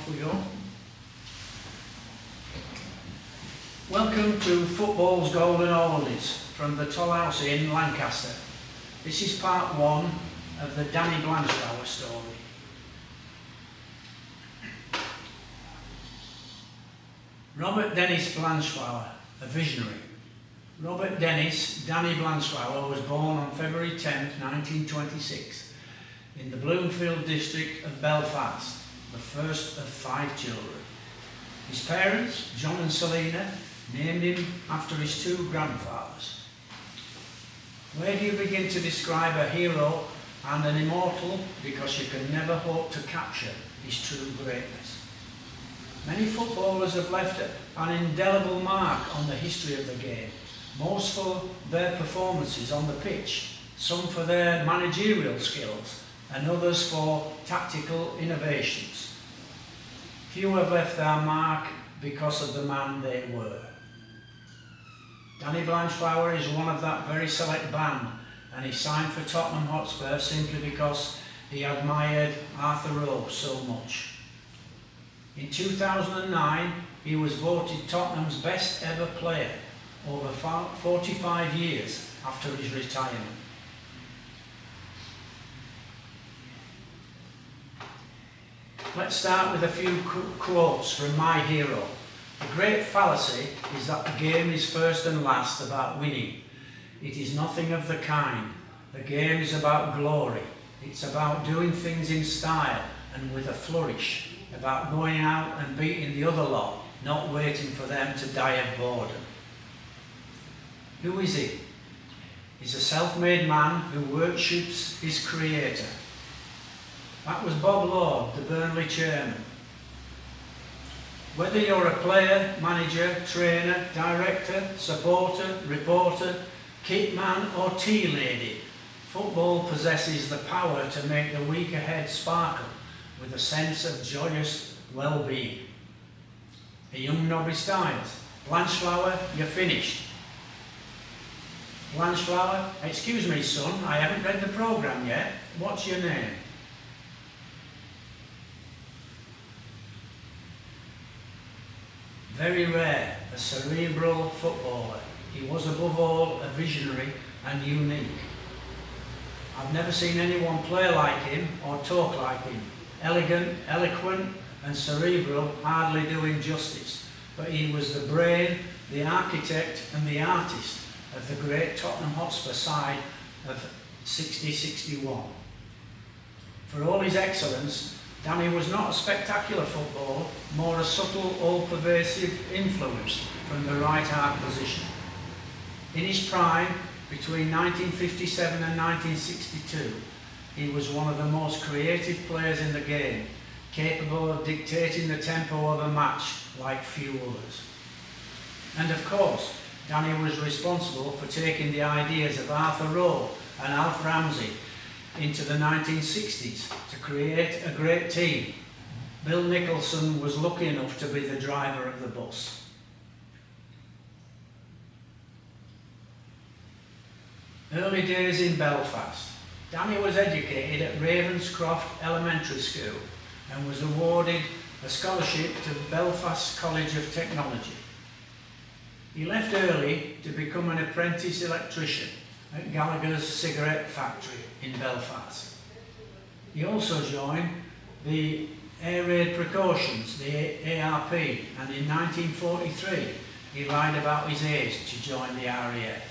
Off we go. Welcome to Football's Golden Oldies from the Toll House in Lancaster. This is part one of the Danny Blanchflower story. Robert Dennis Blanchflower, a visionary. Robert Dennis Danny Blanchflower was born on February 10, 1926 in the Bloomfield district of Belfast, the first of 5 children. His parents, John and Selina, named him after his 2 grandfathers. Where do you begin to describe a hero and an immortal, because you can never hope to capture his true greatness? Many footballers have left an indelible mark on the history of the game, most for their performances on the pitch, some for their managerial skills, and others for tactical innovations. Few have left their mark because of the man they were. Danny Blanchflower is one of that very select band, and he signed for Tottenham Hotspur simply because he admired Arthur Rowe so much. In 2009, he was voted Tottenham's best ever player over 45 years after his retirement. Let's start with a few quotes from my hero. The great fallacy is that the game is first and last about winning. It is nothing of the kind. The game is about glory. It's about doing things in style and with a flourish, about going out and beating the other lot, not waiting for them to die of boredom. Who is he? He's a self-made man who worships his creator. That was Bob Lord, the Burnley chairman. Whether you're a player, manager, trainer, director, supporter, reporter, kit man or tea lady, football possesses the power to make the week ahead sparkle with a sense of joyous well-being. A young Nobby Styles, Blanchflower, you're finished. Blanchflower, excuse me son, I haven't read the programme yet. What's your name? Very rare, a cerebral footballer. He was above all a visionary and unique. I've never seen anyone play like him or talk like him. Elegant, eloquent and cerebral hardly do him justice, but he was the brain, the architect and the artist of the great Tottenham Hotspur side of 60-61. For all his excellence, Danny was not a spectacular footballer, more a subtle, all-pervasive influence from the right half position. In his prime, between 1957 and 1962, he was one of the most creative players in the game, capable of dictating the tempo of a match like few others. And of course, Danny was responsible for taking the ideas of Arthur Rowe and Alf Ramsey into the 1960s to create a great team. Bill Nicholson was lucky enough to be the driver of the bus. Early days in Belfast. Danny was educated at Ravenscroft Elementary School and was awarded a scholarship to Belfast College of Technology. He left early to become an apprentice electrician at Gallagher's cigarette factory in Belfast. He also joined the Air Raid Precautions, the ARP, and in 1943 he lied about his age to join the RAF.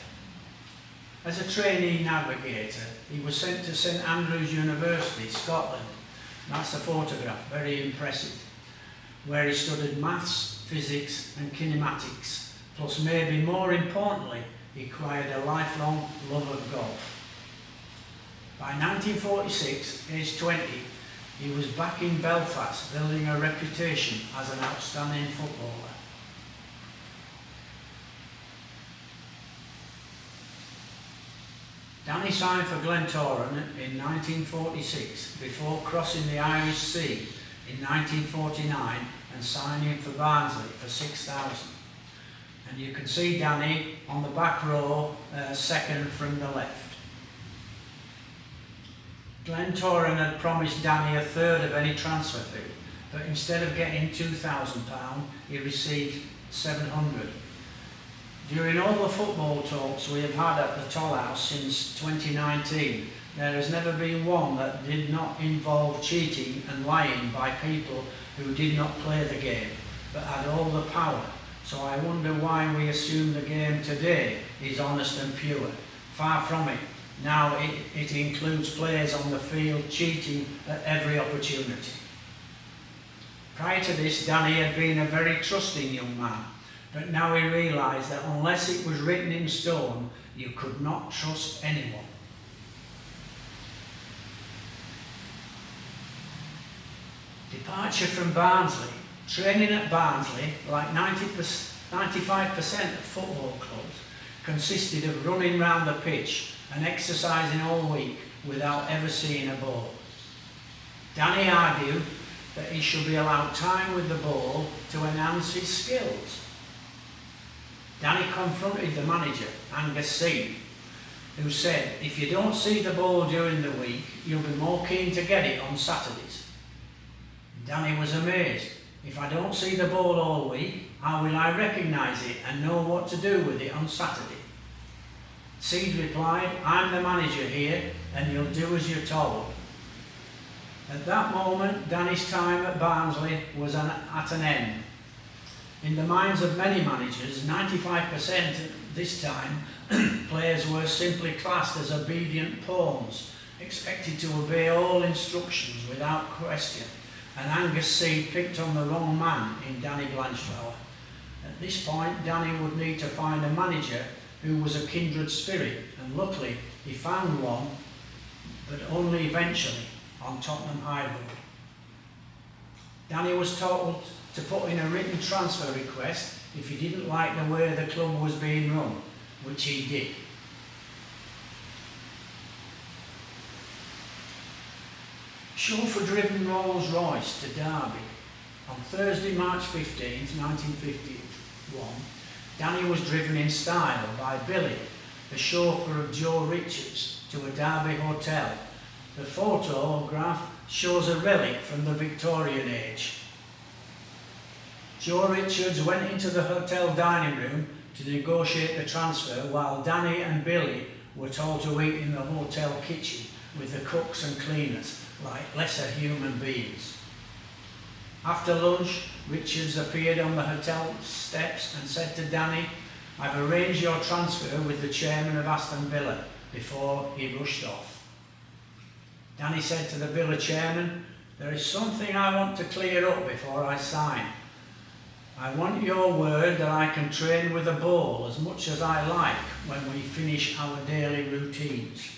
As a trainee navigator, he was sent to St Andrews University, Scotland. That's a photograph, very impressive, where he studied maths, physics and kinematics, plus maybe more importantly, he acquired a lifelong love of golf. By 1946, aged 20, he was back in Belfast, building a reputation as an outstanding footballer. Danny signed for Glentoran in 1946 before crossing the Irish Sea in 1949 and signing for Barnsley for 6,000. And you can see Danny on the back row, second from the left. Glentoran had promised Danny a third of any transfer fee, but instead of getting £2,000, he received 700. During all the football talks we have had at the Toll House since 2019, there has never been one that did not involve cheating and lying by people who did not play the game, but had all the power. So I wonder why we assume the game today is honest and pure. Far from it. Now it includes players on the field cheating at every opportunity. Prior to this, Danny had been a very trusting young man, but now he realised that unless it was written in stone, you could not trust anyone. Departure from Barnsley. Training at Barnsley, like 95% of football clubs, consisted of running round the pitch and exercising all week without ever seeing a ball. Danny argued that he should be allowed time with the ball to enhance his skills. Danny confronted the manager, Angus C, who said, if you don't see the ball during the week, you'll be more keen to get it on Saturdays. Danny was amazed. If I don't see the ball all week, how will I recognise it and know what to do with it on Saturday? Seed replied, I'm the manager here and you'll do as you're told. At that moment, Danny's time at Barnsley was at an end. In the minds of many managers, 95% at this time, players were simply classed as obedient pawns, expected to obey all instructions without question. And Angus C picked on the wrong man in Danny Blanchflower. At this point, Danny would need to find a manager who was a kindred spirit, and luckily he found one, but only eventually on Tottenham High Road. Danny was told to put in a written transfer request if he didn't like the way the club was being run, which he did. Chauffeur-driven Rolls-Royce to Derby. On Thursday, March 15th, 1951, Danny was driven in style by Billy, the chauffeur of Joe Richards, to a Derby hotel. The photograph shows a relic from the Victorian age. Joe Richards went into the hotel dining room to negotiate the transfer, while Danny and Billy were told to eat in the hotel kitchen with the cooks and cleaners like lesser human beings. After lunch, Richards appeared on the hotel steps and said to Danny, I've arranged your transfer with the chairman of Aston Villa, before he rushed off. Danny said to the Villa chairman, there is something I want to clear up before I sign. I want your word that I can train with a ball as much as I like when we finish our daily routines.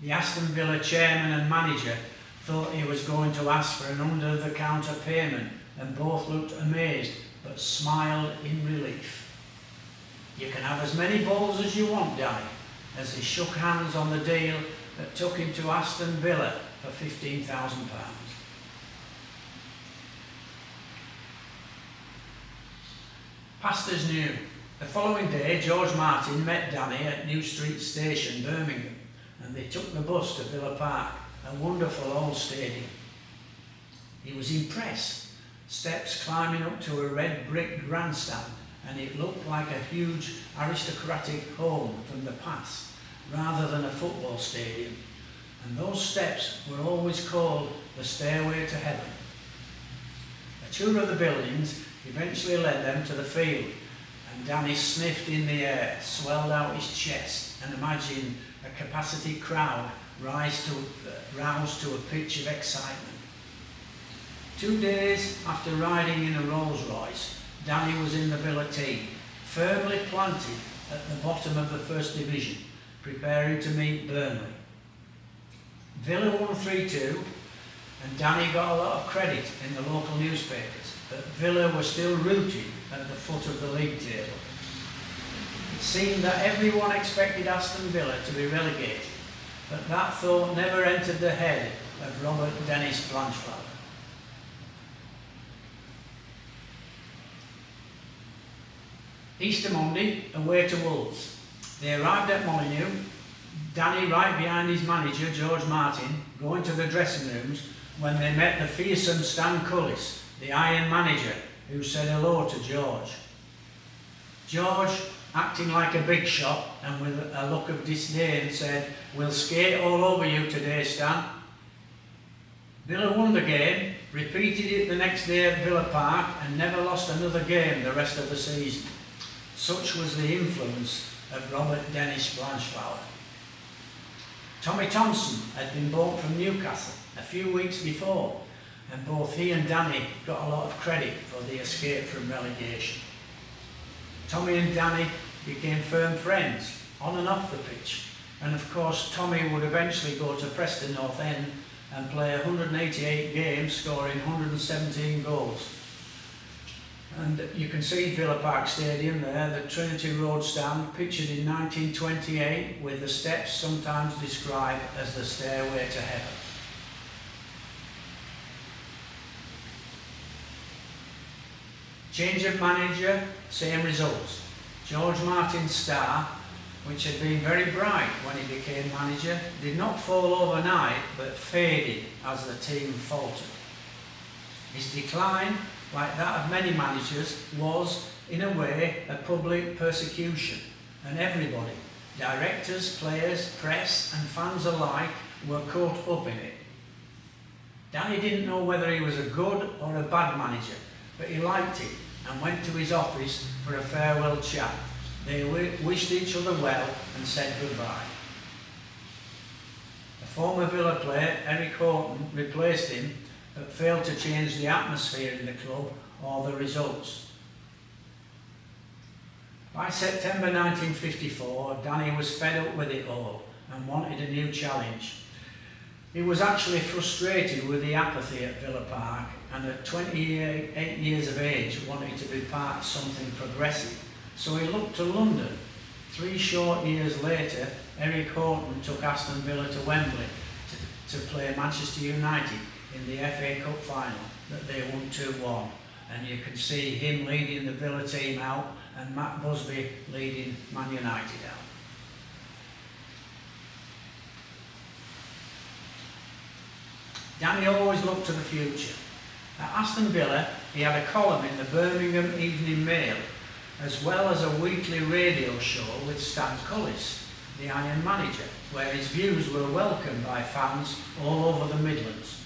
The Aston Villa chairman and manager thought he was going to ask for an under-the-counter payment, and both looked amazed but smiled in relief. You can have as many balls as you want, Danny, as they shook hands on the deal that took him to Aston Villa for £15,000. Pastors knew. The following day, George Martin met Danny at New Street Station, Birmingham, and they took the bus to Villa Park, a wonderful old stadium. He was impressed, steps climbing up to a red brick grandstand, and it looked like a huge aristocratic home from the past, rather than a football stadium. And those steps were always called the Stairway to Heaven. A tour of the buildings eventually led them to the field, and Danny sniffed in the air, swelled out his chest, and imagined a capacity crowd roused to a pitch of excitement. 2 days after riding in a Rolls Royce, Danny was in the Villa team, firmly planted at the bottom of the First Division, preparing to meet Burnley. Villa won 3-2, and Danny got a lot of credit in the local newspapers, but Villa were still rooted at the foot of the league table. It seemed that everyone expected Aston Villa to be relegated, but that thought never entered the head of Robert Dennis Blanchflower. Easter Monday, away to Wolves. They arrived at Molineux, Danny right behind his manager, George Martin, going to the dressing rooms, when they met the fearsome Stan Cullis, the Iron manager, who said hello to George. George, acting like a big shot and with a look of disdain, said, "We'll skate all over you today, Stan." Villa won the game, repeated it the next day at Villa Park and never lost another game the rest of the season. Such was the influence of Robert Dennis Blanchflower. Tommy Thompson had been bought from Newcastle a few weeks before, and both he and Danny got a lot of credit for the escape from relegation. Tommy and Danny became firm friends on and off the pitch, and of course Tommy would eventually go to Preston North End and play 188 games, scoring 117 goals. And you can see Villa Park Stadium there, the Trinity Road stand, pictured in 1928, with the steps sometimes described as the stairway to heaven. Change of manager, same results. George Martin's star, which had been very bright when he became manager, did not fall overnight but faded as the team faltered. His decline, like that of many managers, was, in a way, a public persecution, and everybody, directors, players, press and fans alike, were caught up in it. Danny didn't know whether he was a good or a bad manager, but he liked it and went to his office for a farewell chat. They wished each other well and said goodbye. A former Villa player, Eric Horton, replaced him but failed to change the atmosphere in the club or the results. By September 1954, Danny was fed up with it all and wanted a new challenge. He was actually frustrated with the apathy at Villa Park, and at 28 years of age wanted to be part of something progressive. So he looked to London. 3 short years later, Eric Horton took Aston Villa to Wembley to play Manchester United in the FA Cup final that they won 2-1. And you can see him leading the Villa team out and Matt Busby leading Man United out. Danny always looked to the future. At Aston Villa, he had a column in the Birmingham Evening Mail, as well as a weekly radio show with Stan Cullis, the Iron manager, where his views were welcomed by fans all over the Midlands.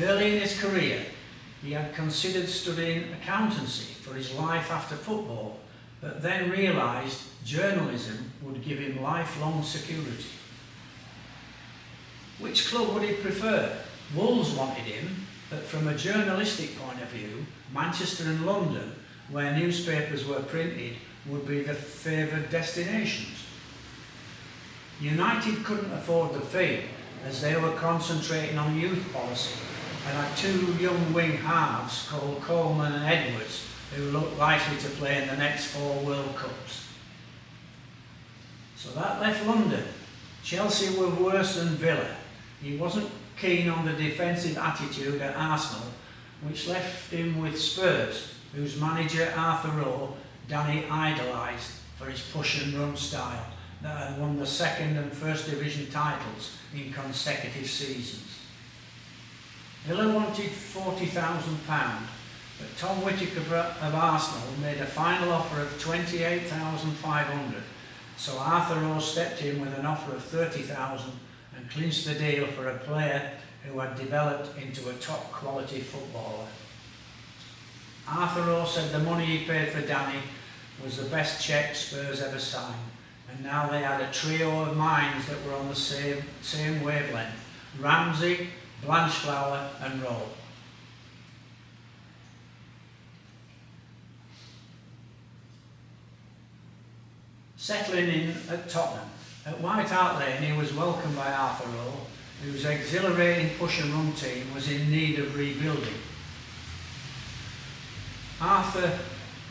Early in his career, he had considered studying accountancy for his life after football, but then realised journalism would give him lifelong security. Which club would he prefer? Wolves wanted him, but from a journalistic point of view, Manchester and London, where newspapers were printed, would be the favoured destinations. United couldn't afford the fee, as they were concentrating on youth policy and had 2 young wing halves called Coleman and Edwards, who looked likely to play in the next 4 World Cups. So that left London. Chelsea were worse than Villa. He wasn't keen on the defensive attitude at Arsenal, which left him with Spurs, whose manager Arthur Rowe, Danny idolised for his push and run style that had won the 2nd and 1st Division titles in consecutive seasons. Villa wanted £40,000, but Tom Whittaker of Arsenal made a final offer of £28,500, so Arthur Rowe stepped in with an offer of £30,000 and clinched the deal for a player who had developed into a top quality footballer. Arthur Rowe said the money he paid for Danny was the best cheque Spurs ever signed, and now they had a trio of minds that were on the same wavelength: Ramsey, Blanchflower and Rowe. Settling in at Tottenham, at White Hart Lane he was welcomed by Arthur Rowe, whose exhilarating push and run team was in need of rebuilding. Arthur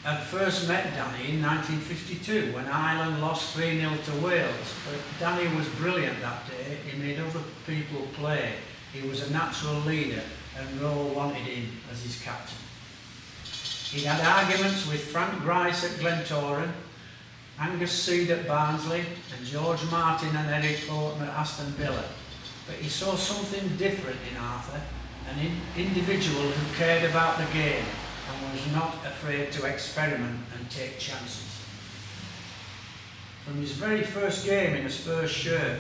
had first met Danny in 1952 when Ireland lost 3-0 to Wales, but Danny was brilliant that day. He made other people play. He was a natural leader and Rowe wanted him as his captain. He had arguments with Frank Grice at Glentoran, Angus Seed at Barnsley and George Martin and Eric Horton at Aston Villa. but he saw something different in Arthur, an individual who cared about the game and was not afraid to experiment and take chances. From his very first game in a Spurs shirt,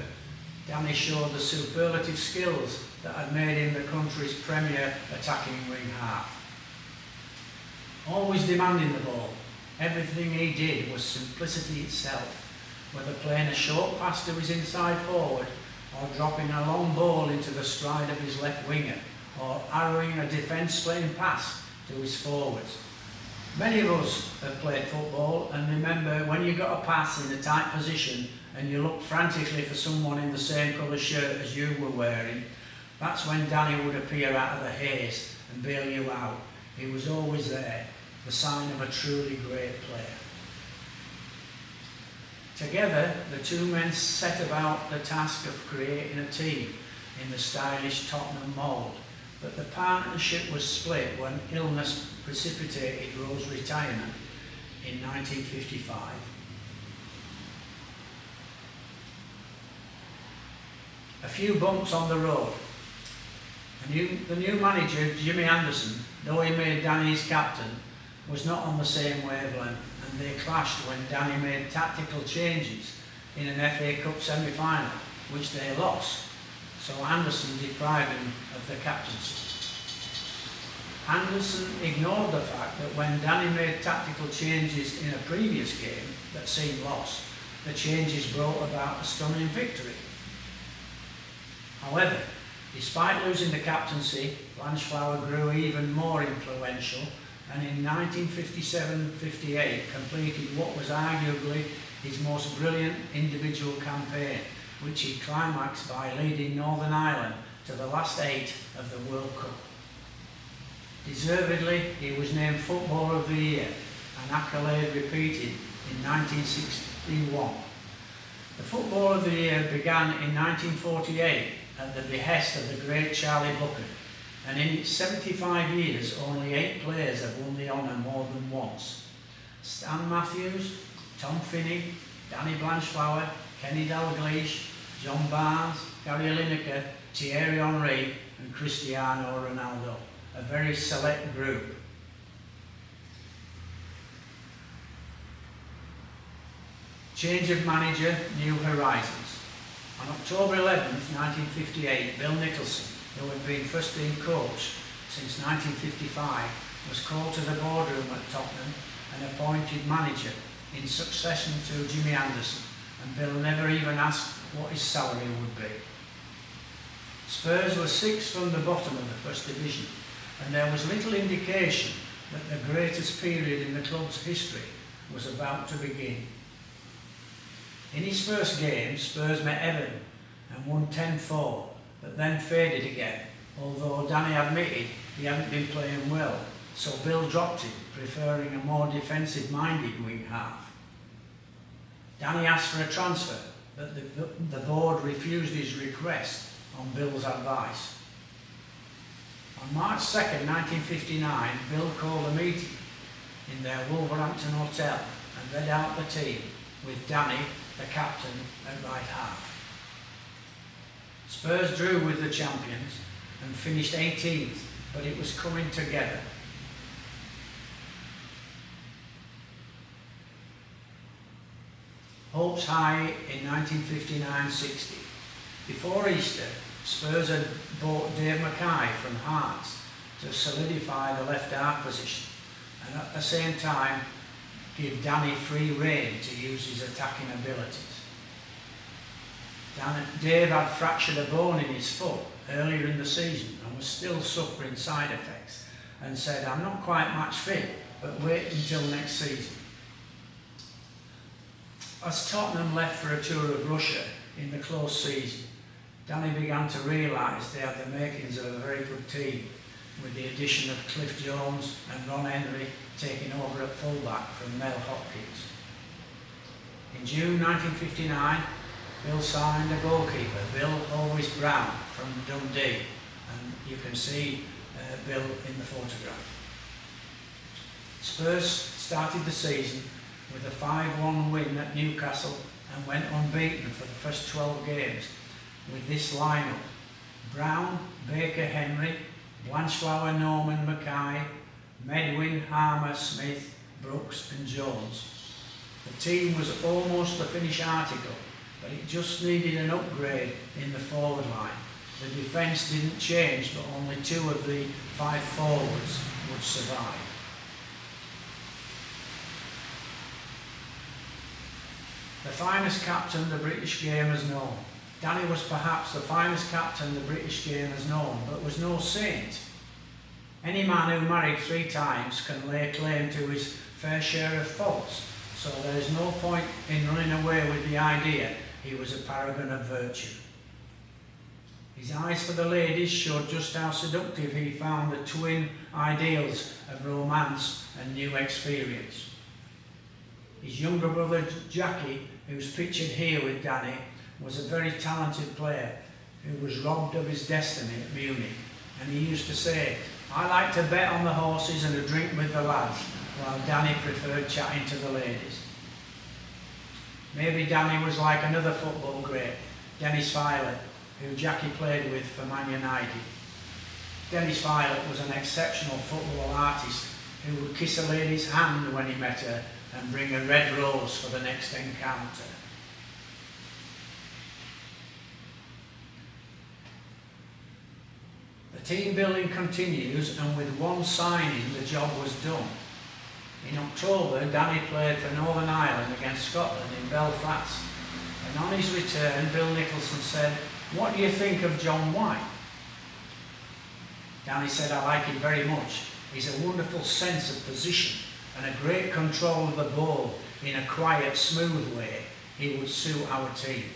Danny showed the superlative skills that had made him the country's premier attacking wing half. Always demanding the ball, everything he did was simplicity itself, whether playing a short pass to his inside forward or dropping a long ball into the stride of his left winger or arrowing a defence-playing pass to his forwards. Many of us have played football and remember when you got a pass in a tight position and you looked frantically for someone in the same colour shirt as you were wearing. That's when Danny would appear out of the haze and bail you out. He was always there, the sign of a truly great player. Together, the two men set about the task of creating a team in the stylish Tottenham mould, but the partnership was split when illness precipitated Rowe's retirement in 1955. A few bumps on the road. The new manager, Jimmy Anderson, though he made Danny his captain, was not on the same wavelength, and they clashed when Danny made tactical changes in an FA Cup semi-final, which they lost, so Anderson deprived him of the captaincy. Anderson ignored the fact that when Danny made tactical changes in a previous game that seemed lost, the changes brought about a stunning victory. However, despite losing the captaincy, Blanchflower grew even more influential and in 1957-58 completed what was arguably his most brilliant individual campaign, which he climaxed by leading Northern Ireland to the last 8 of the World Cup. Deservedly, he was named Footballer of the Year, an accolade repeated in 1961. The Footballer of the Year began in 1948 at the behest of the great Charlie Bucket, and in its 75 years only 8 players have won the honour more than once. Stan Matthews, Tom Finney, Danny Blanchflower, Kenny Dalglish, John Barnes, Gary Lineker, Thierry Henry and Cristiano Ronaldo, a very select group. Change of manager, new horizons. On October 11, 1958, Bill Nicholson, who had been first team coach since 1955, was called to the boardroom at Tottenham and appointed manager in succession to Jimmy Anderson, and Bill never even asked what his salary would be. Spurs were 6th from the bottom of the First Division, and there was little indication that the greatest period in the club's history was about to begin. In his first game, Spurs met Everton and won 10-4, but then faded again, although Danny admitted he hadn't been playing well, so Bill dropped him, preferring a more defensive-minded wing half. Danny asked for a transfer, but the board refused his request on Bill's advice. On March 2nd, 1959, Bill called a meeting in their Wolverhampton hotel and read out the team, with Danny, the captain, at right half. Spurs drew with the champions and finished 18th, but it was coming together. Hopes high in 1959-60. Before Easter, Spurs had bought Dave Mackay from Hearts to solidify the left half position and at the same time give Danny free rein to use his attacking abilities. Dave had fractured a bone in his foot earlier in the season and was still suffering side effects and said, "I'm not quite match fit, but wait until next season." As Tottenham left for a tour of Russia in the close season, Danny began to realise they had the makings of a very good team, with the addition of Cliff Jones and Ron Henry taking over at fullback from Mel Hopkins. In June 1959, Bill signed a goalkeeper, Bill Always Brown from Dundee, and you can see Bill in the photograph. Spurs started the season with a 5-1 win at Newcastle and went unbeaten for the first 12 games with this lineup Brown, Baker Henry, Blanchflower Norman Mackay, Medwin, Harmer, Smith, Brooks and Jones. The team was almost a finished article, but it just needed an upgrade in the forward line. The defence didn't change, but only 2 of the 5 forwards would survive. The finest captain the British game has known. Danny was perhaps the finest captain the British game has known, but was no saint. Any man who married 3 times can lay claim to his fair share of faults, so there is no point in running away with the idea he was a paragon of virtue. His eyes for the ladies showed just how seductive he found the twin ideals of romance and new experience. His younger brother Jackie, who's pictured here with Danny, was a very talented player who was robbed of his destiny at Munich, and he used to say, "I like to bet on the horses and a drink with the lads," while Danny preferred chatting to the ladies. Maybe Danny was like another football great, Dennis Filott, who Jackie played with for Man United. Dennis Filott was an exceptional football artist who would kiss a lady's hand when he met her and bring a red rose for the next encounter. The team building continues, and with one signing the job was done. In October, Danny played for Northern Ireland against Scotland in Belfast, and on his return Bill Nicholson said, "What do you think of John White?" Danny said, "I like him very much. He's a wonderful sense of position and a great control of the ball in a quiet, smooth way. He would suit our team."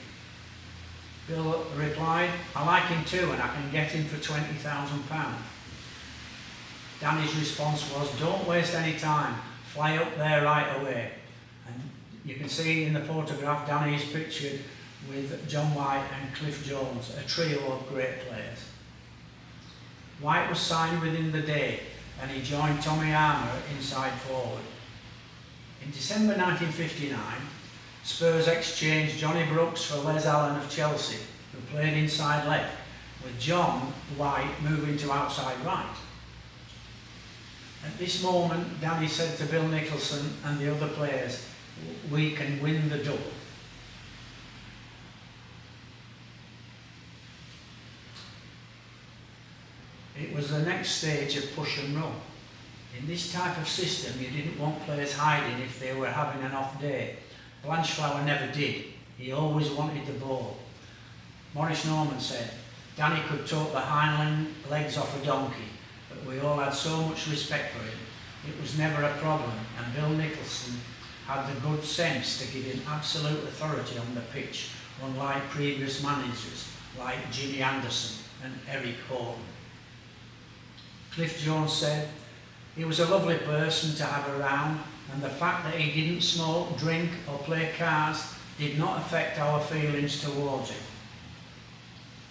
Bill replied, "I like him too, and I can get him for £20,000. Danny's response was, "Don't waste any time, fly up there right away." And you can see in the photograph, Danny is pictured with John White and Cliff Jones, a trio of great players. White was signed within the day, and he joined Tommy Armour inside forward. In December 1959, Spurs exchanged Johnny Brooks for Les Allen of Chelsea, who played inside left, with John White moving to outside right. At this moment, Danny said to Bill Nicholson and the other players, "We can win the double." It was the next stage of push and run. In this type of system, you didn't want players hiding if they were having an off day. Blanchflower never did. He always wanted the ball. Maurice Norman said, "Danny could talk the hind legs off a donkey, but we all had so much respect for him. It was never a problem, and Bill Nicholson had the good sense to give him absolute authority on the pitch, unlike previous managers like Jimmy Anderson and Eric Horton." Cliff Jones said, "He was a lovely person to have around, and the fact that he didn't smoke, drink or play cards did not affect our feelings towards him.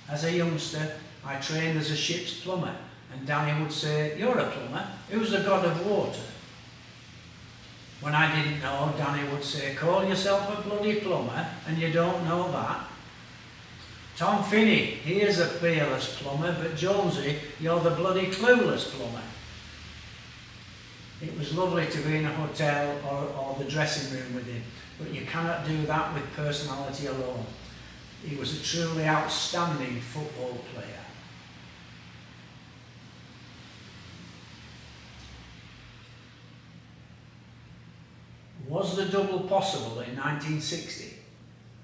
As a youngster, I trained as a ship's plumber, and Danny would say, 'You're a plumber, who's the god of water?' When I didn't know, Danny would say, 'Call yourself a bloody plumber and you don't know that? Tom Finney, he is a fearless plumber, but Jonesy, you're the bloody clueless plumber.' It was lovely to be in a hotel or the dressing room with him, but you cannot do that with personality alone. He was a truly outstanding football player." Was the double possible in 1960?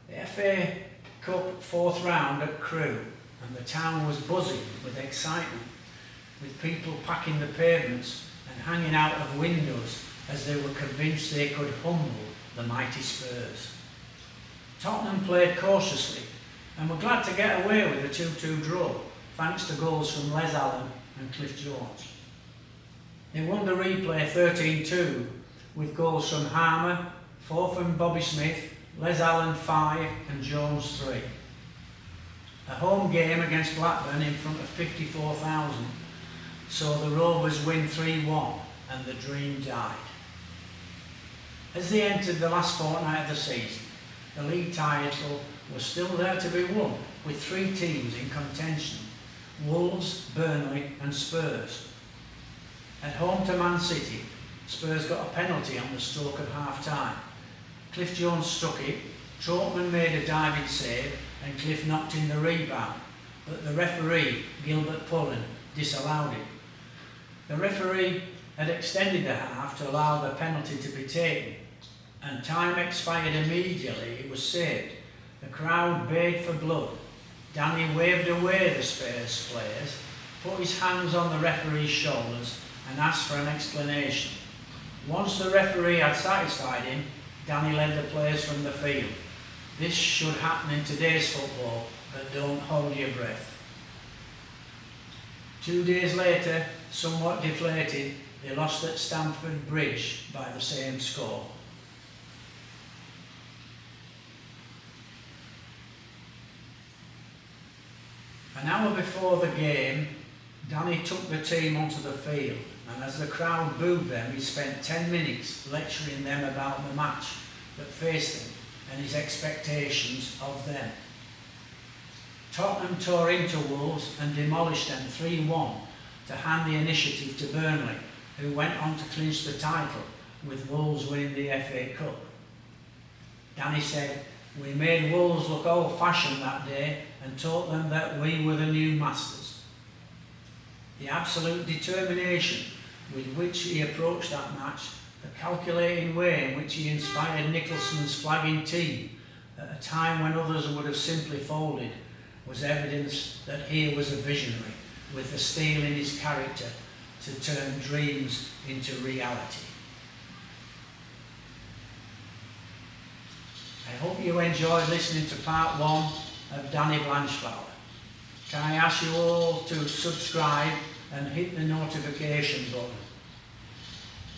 The FA Cup 4th round at Crewe, and the town was buzzing with excitement, with people packing the pavements and hanging out of windows as they were convinced they could humble the mighty Spurs. Tottenham played cautiously and were glad to get away with a 2-2 draw, thanks to goals from Les Allen and Cliff Jones. They won the replay 13-2 with goals from Harmer, 4 from Bobby Smith, Les Allen 5 and Jones 3. A home game against Blackburn in front of 54,000 saw the Rovers win 3-1 and the dream died. As they entered the last fortnight of the season, the league title was still there to be won, with 3 teams in contention, Wolves, Burnley and Spurs. At home to Man City, Spurs got a penalty on the stroke of half-time. Cliff Jones struck it, Trautmann made a diving save and Cliff knocked in the rebound, but the referee, Gilbert Pullen, disallowed it. The referee had extended the half to allow the penalty to be taken, and time expired immediately. It was saved. The crowd bayed for blood. Danny waved away the Spurs players, put his hands on the referee's shoulders and asked for an explanation. Once the referee had satisfied him, Danny led the players from the field. This should happen in today's football, but don't hold your breath. 2 days later, somewhat deflated, they lost at Stamford Bridge by the same score. An hour before the game, Danny took the team onto the field, and as the crowd booed them, he spent 10 minutes lecturing them about the match that faced them and his expectations of them. Tottenham tore into Wolves and demolished them 3-1 to hand the initiative to Burnley, who went on to clinch the title, with Wolves winning the FA Cup. Danny said, "We made Wolves look old-fashioned that day and taught them that we were the new masters." The absolute determination with which he approached that match, the calculating way in which he inspired Nicholson's flagging team at a time when others would have simply folded, was evidence that here was a visionary with the steel in his character to turn dreams into reality. I hope you enjoyed listening to part 1 of Danny Blanchflower. Can I ask you all to subscribe and hit the notification button?